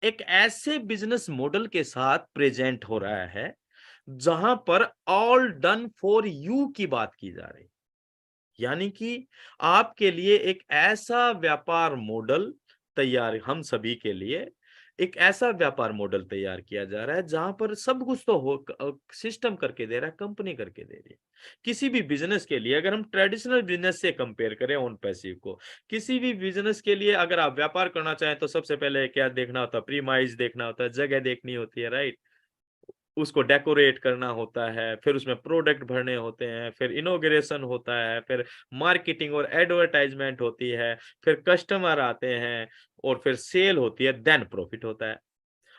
एक ऐसे business model के साथ प्रेजेंट हो रहा है जहां पर ऑल डन फॉर यू की बात की जा रही है। यानी कि आपके लिए एक ऐसा व्यापार मॉडल तैयार, हम सभी के लिए एक ऐसा व्यापार मॉडल तैयार किया जा रहा है जहां पर सब कुछ तो सिस्टम करके दे रहा है, कंपनी करके दे रही है। किसी भी बिजनेस के लिए अगर हम ट्रेडिशनल बिजनेस से कंपेयर करें ऑन पैसिव को, किसी भी बिजनेस के लिए अगर आप व्यापार करना चाहें तो सबसे पहले क्या देखना होता है? प्रीमाइस देखना होता है, जगह देखनी होती है, राइट? उसको डेकोरेट करना होता है, फिर उसमें प्रोडक्ट भरने होते हैं, फिर इनॉग्रेशन होता है, फिर मार्केटिंग और एडवर्टाइजमेंट होती है, फिर कस्टमर आते हैं और फिर सेल होती है, देन प्रॉफिट होता है।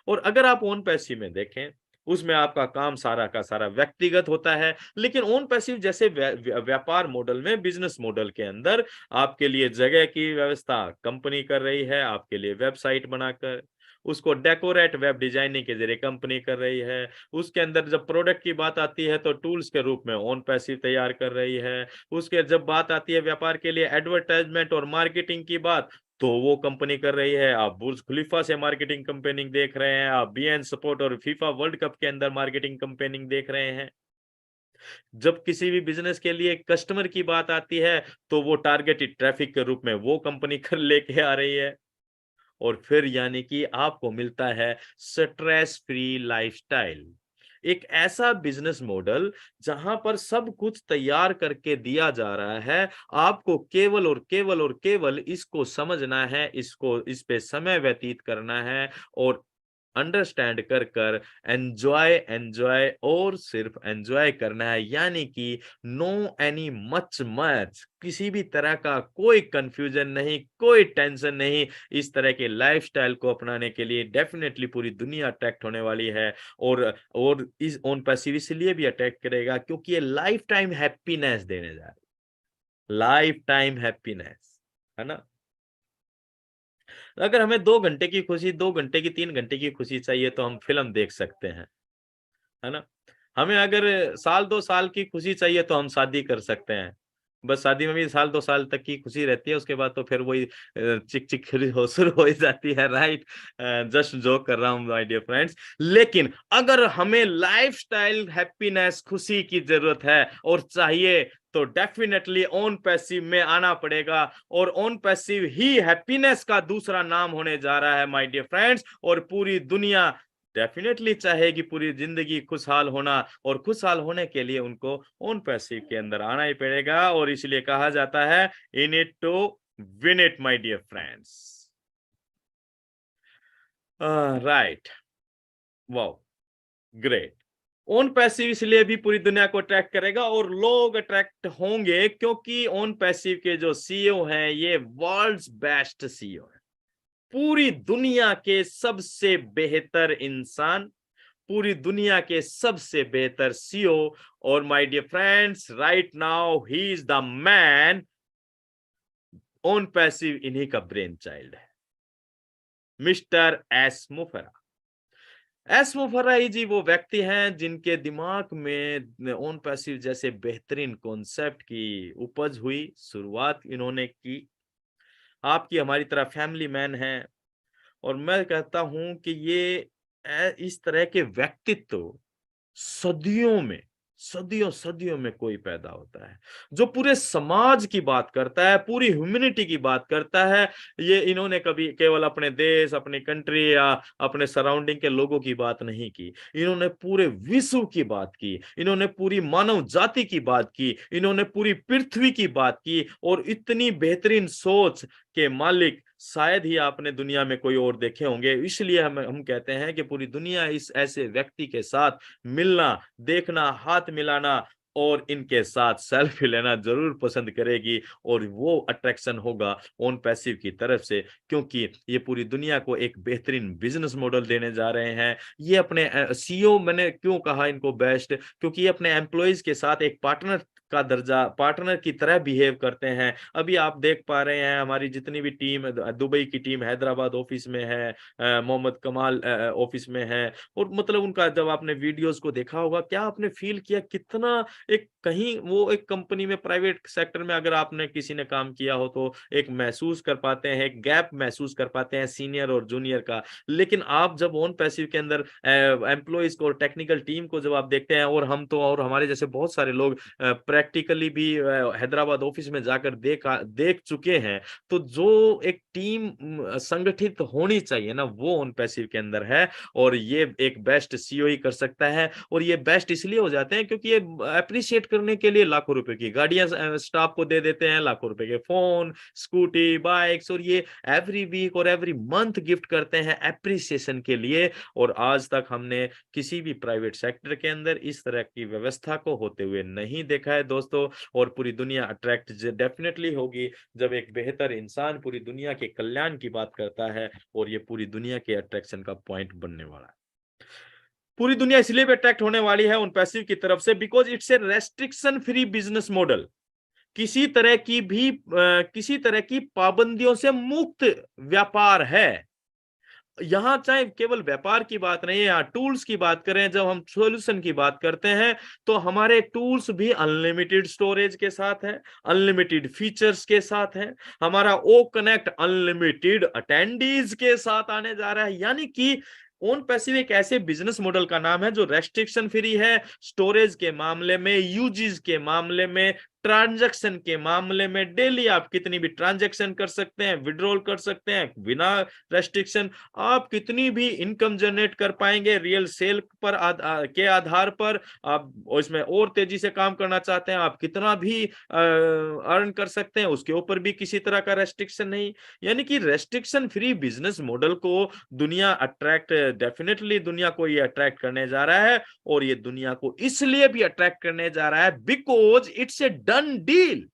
और अगर आप ओन पैसिव में देखें, उसमें आपका काम सारा का सारा व्यक्तिगत होता है, लेकिन ओन पैसिव जैसे व्यापार मॉडल में, बिजनेस मॉडल के अंदर आपके लिए जगह की व्यवस्था कंपनी कर रही है, आपके लिए वेबसाइट बनाकर, उसको डेकोरेट वेब डिजाइनिंग के जरिए कंपनी कर रही है। उसके अंदर जब प्रोडक्ट की बात आती है तो टूल्स के रूप में ओन पैसिव तैयार कर रही है। उसके जब बात आती है व्यापार के लिए एडवर्टाइजमेंट और मार्केटिंग की बात, तो वो कंपनी कर रही है। आप बुर्ज खलीफा से मार्केटिंग कैंपेनिंग देख रहे हैं, आप बीएन सपोर्ट और फीफा वर्ल्ड कप के अंदर मार्केटिंग कैंपेनिंग देख रहे हैं। जब किसी भी बिजनेस के लिए कस्टमर की बात आती है, तो वो टारगेटेड ट्रैफिक के रूप में वो कंपनी कर लेके आ रही है। और फिर यानी कि आपको मिलता है स्ट्रेस फ्री लाइफस्टाइल। एक ऐसा बिजनेस मॉडल जहां पर सब कुछ तैयार करके दिया जा रहा है, आपको केवल और केवल और केवल इसको समझना है, इसको इस पे समय व्यतीत करना है और अंडरस्टैंड कर कर एंजॉय एंजॉय और सिर्फ एंजॉय करना है। यानी कि नो एनी मच मच, किसी भी तरह का कोई कंफ्यूजन नहीं, कोई टेंशन नहीं। इस तरह के लाइफस्टाइल को अपनाने के लिए डेफिनेटली पूरी दुनिया अट्रैक्ट होने वाली है। और इस ओन पैसिव इसलिए भी अट्रैक्ट करेगा क्योंकि ये लाइफ टाइम हैप्पीनेस देने जा रही है, लाइफ टाइम हैप्पीनेस, है ना? अगर हमें 2 घंटे की खुशी, 2 घंटे की, 3 घंटे की खुशी चाहिए तो हम फिल्म देख सकते हैं, है ना? हमें अगर साल 2 साल की खुशी चाहिए तो हम शादी कर सकते हैं। बस शादी में भी साल 2 साल तक की खुशी रहती है, उसके बाद तो फिर वही चिक-चिक फिर हो शुरू हो ही जाती है, राइट? जस्ट जोक कर रहा हूँ माय डियर फ्रेंड्स। लेकिन अगर हमें लाइफ़स्टाइल हैप्पीनेस, खुशी की ज़रूरत है और चाहिए, तो डेफिनिटली ऑन पैसिव में आना पड़ेगा। और ऑन पैसिव ही हैप्पीनेस का दूसरा नाम होने जा रहा है माय डियर फ्रेंड्स। और पूरी दुनिया डेफिनेटली चाहेगी पूरी जिंदगी खुशहाल होना, और खुशहाल होने के लिए उनको ओन पैसिव के अंदर आना ही पड़ेगा। और इसलिए कहा जाता है in it to win it my dear friends. Right, wow, great. OnPassive इसलिए भी पूरी दुनिया को अट्रैक्ट करेगा और लोग अट्रैक्ट होंगे क्योंकि ओन पैसिव के जो सीईओ हैं ये वर्ल्ड्स बेस्ट सीईओ हैं। पूरी दुनिया के सबसे बेहतर इंसान, पूरी दुनिया के सबसे बेहतर सीईओ। और my dear friends, right now he is the man. OnePassive इन्हीं का ब्रेन चाइल्ड है, मिस्टर एस मुफरा। एस मुफर्राई जी वो व्यक्ति हैं जिनके दिमाग में ओन पैसिव जैसे बेहतरीन कॉन्सेप्ट की उपज हुई, शुरुआत इन्होंने की। आपकी हमारी तरह फैमिली मैन हैं। और मैं कहता हूं कि ये इस तरह के व्यक्तित्व सदियों में, सदियों सदियों में कोई पैदा होता है जो पूरे समाज की बात करता है, पूरी ह्यूमैनिटी की बात करता है। ये इन्होंने कभी केवल अपने देश, अपनी कंट्री या अपने सराउंडिंग के लोगों की बात नहीं की, इन्होंने पूरे विश्व की बात की, इन्होंने पूरी मानव जाति की बात की, इन्होंने पूरी पृथ्वी की बात की। और इतनी बेहतरीन सोच के मालिक शायद ही आपने दुनिया में कोई और देखे होंगे। इसलिए हम कहते हैं कि पूरी दुनिया इस ऐसे व्यक्ति के साथ मिलना, देखना, हाथ मिलाना और इनके साथ सेल्फी लेना ज़रूर पसंद करेगी। और वो अट्रैक्शन होगा ओन पैसिव की तरफ से, क्योंकि ये पूरी दुनिया को एक बेहतरीन बिज़नेस मॉडल देने जा रहे हैं। ये अपने सीईओ, मैंने क्यों कहा इनको बेस्ट, क्योंकि ये अपने एम्प्लॉइज़ के साथ एक पार्टनर का दर्जा, पार्टनर की तरह बिहेव करते हैं। अभी आप देख पा रहे हैं हमारी जितनी भी टीम, दुबई की टीम हैदराबाद ऑफिस में है, मोहम्मद कमाल ऑफिस में है, और मतलब उनका जब आपने वीडियोस को देखा होगा, क्या आपने फील किया कितना एक, कहीं वो एक कंपनी में, प्राइवेट सेक्टर में अगर आपने किसी ने काम किया हो तो एक महसूस कर पाते हैं, एक गैप महसूस कर पाते हैं सीनियर और जूनियर का। लेकिन आप जब ऑन पैसिव के अंदर एम्प्लॉइज को और टेक्निकल टीम को जब आप देखते हैं, और हम तो, और हमारे जैसे बहुत सारे लोग प्रैक्टिकली भी हैदराबाद ऑफिस में जाकर देख चुके हैं, तो जो एक टीम संगठित होनी चाहिए ना, वो ऑन पैसिव के अंदर है। और ये एक बेस्ट सीईओ ही कर सकता है, और ये बेस्ट इसलिए हो जाते हैं क्योंकि ये अप्रिशिएट करने के लिए लाखों रुपए की गाड़ियां स्टाफ को दे देते हैं, लाखों रुपए के फोन, स्कूटी, बाइक्स, और ये एवरी वीक और एवरी मंथ गिफ्ट करते हैं अप्रिसिएशन के लिए। और आज तक हमने किसी भी प्राइवेट सेक्टर के अंदर इस तरह की व्यवस्था को होते हुए नहीं देखा है दोस्तों। और पूरी दुनिया अट्रैक्ट डेफिनेटली होगी जब एक बेहतर इंसान पूरी दुनिया के कल्याण की बात करता है, और ये पूरी दुनिया के अट्रैक्शन का पॉइंट बनने वाला है। पूरी दुनिया इसलिए भी अट्रैक्ट होने वाली है उन पैसिव की तरफ से, because it's a restriction free business model. किसी तरह की पाबंदियों से मुक्त व्यापार है। यहां चाहे केवल व्यापार की बात नहीं है, यहाँ टूल्स की बात करें, जब हम सॉल्यूशन की बात करते हैं, तो हमारे टूल्स भी अनलिमिटेड स्टोरेज के साथ है, अनलिमिटेड फीचर्स के साथ है। हमारा ओ कनेक्ट अनलिमिटेड अटेंडीज के साथ आने जा रहा है। यानी कि ओन पैसिव एक ऐसे बिजनेस मॉडल का नाम है जो रेस्ट्रिक्शन फ्री है, स्टोरेज के मामले में, यूजेस के मामले में, ट्रांजैक्शन के मामले में। डेली आप कितनी भी ट्रांजैक्शन कर सकते हैं, विड्रॉल कर सकते हैं बिना रेस्ट्रिक्शन। आप कितनी भी इनकम जनरेट कर पाएंगे रियल सेल पर के आधार पर। आप इसमें और तेजी से काम करना चाहते हैं, आप कितना भी अर्न कर सकते हैं, उसके ऊपर भी किसी तरह का रेस्ट्रिक्शन नहीं। यानी कि रेस्ट्रिक्शन फ्री बिजनेस मॉडल को दुनिया अट्रैक्ट, डेफिनेटली दुनिया को ये अट्रैक्ट करने जा रहा है। और ये दुनिया को इसलिए भी अट्रैक्ट करने जा रहा है because it's a done deal.